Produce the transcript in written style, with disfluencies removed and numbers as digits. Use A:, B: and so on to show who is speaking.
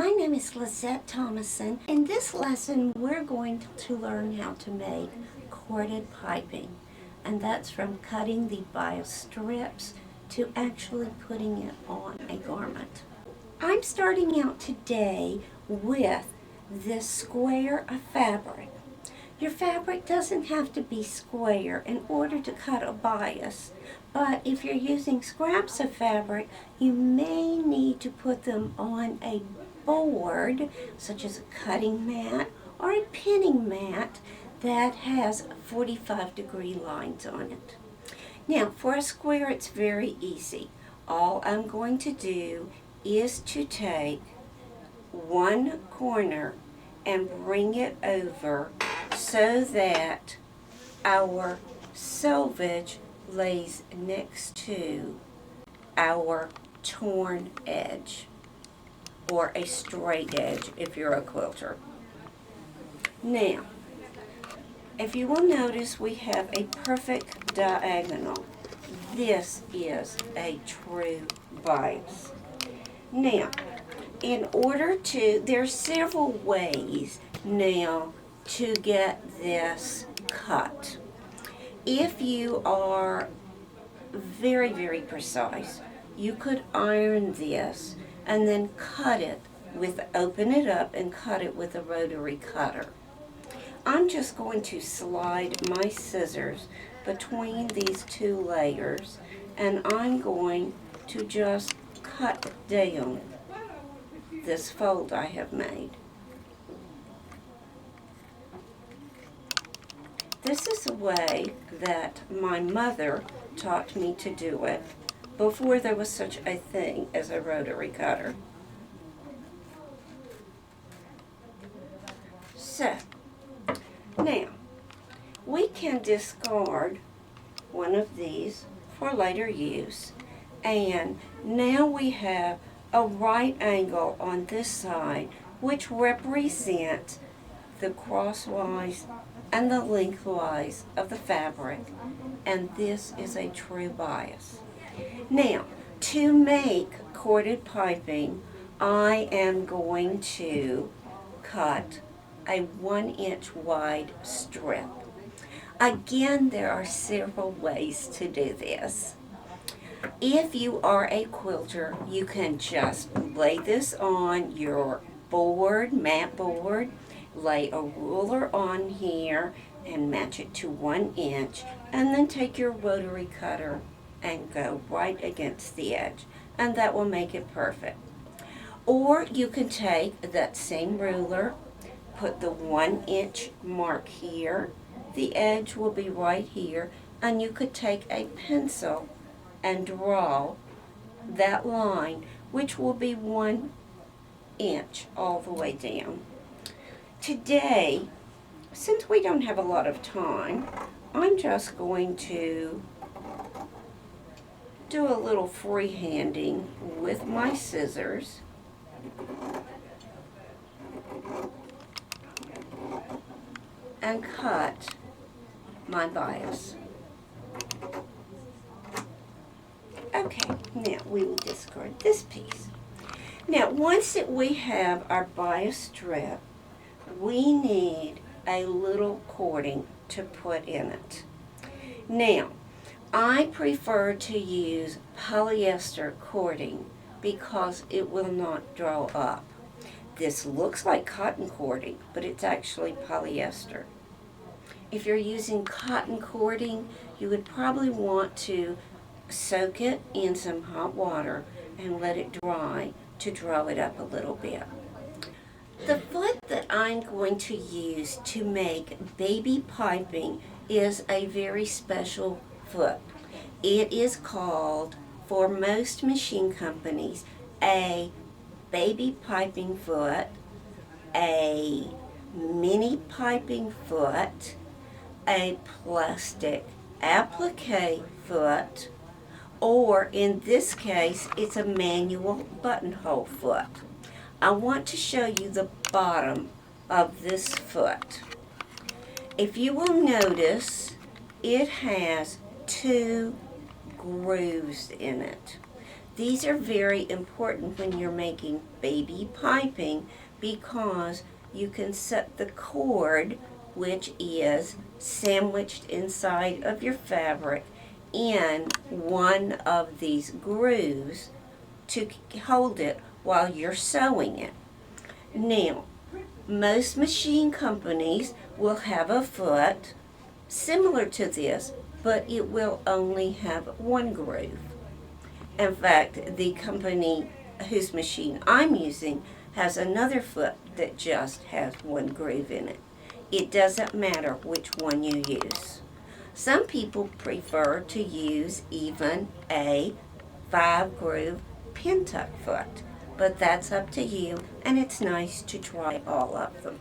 A: My name is Lezette Thomason. In this lesson, we're going to learn how to make corded piping. And that's from cutting the bias strips to actually putting it on a garment. I'm starting out today with this square of fabric. Your fabric doesn't have to be square in order to cut a bias, but if you're using scraps of fabric, you may need to put them on a board, such as a cutting mat or a pinning mat that has 45-degree lines on it. Now, for a square, it's very easy. All I'm going to do is to take one corner and bring it over so that our selvage lays next to our torn edge, or a straight edge if you're a quilter. Now, if you will notice, we have a perfect diagonal. This is a true bias. Now, in order to, there are several ways now to get this cut. If you are very, very precise, you could iron this and then cut it open it up and cut it with a rotary cutter. I'm just going to slide my scissors between these two layers, and I'm going to just cut down this fold I have made. This is the way that my mother taught me to do it before there was such a thing as a rotary cutter. So, now, we can discard one of these for later use, and now we have a right angle on this side, which represents the crosswise and the lengthwise of the fabric, and this is a true bias. Now, to make corded piping, I am going to cut a 1-inch wide strip. Again, there are several ways to do this. If you are a quilter, you can just lay this on your board, mat board, lay a ruler on here and match it to 1 inch, and then take your rotary cutter and go right against the edge, and that will make it perfect. Or you can take that same ruler, put the 1 inch mark here, the edge will be right here, and you could take a pencil and draw that line, which will be 1 inch all the way down. Today, since we don't have a lot of time, I'm just going to do a little freehanding with my scissors. And cut my bias. Okay, now we will discard this piece. Now, once that we have our bias strip, we need a little cording to put in it. Now, I prefer to use polyester cording because it will not draw up. This looks like cotton cording, but it's actually polyester. If you're using cotton cording, you would probably want to soak it in some hot water and let it dry to draw it up a little bit. The foot that I'm going to use to make baby piping is a very special foot. It is called, for most machine companies, a baby piping foot, a mini piping foot, a plastic applique foot, or in this case, it's a manual buttonhole foot. I want to show you the bottom of this foot. If you will notice, it has 2 grooves in it. These are very important when you're making baby piping because you can set the cord, which is sandwiched inside of your fabric, in one of these grooves to hold it while you're sewing it. Now, most machine companies will have a foot similar to this, but it will only have one groove. In fact, the company whose machine I'm using has another foot that just has one groove in it. It doesn't matter which one you use. Some people prefer to use even a 5-groove pin tuck foot, but that's up to you, and it's nice to try all of them.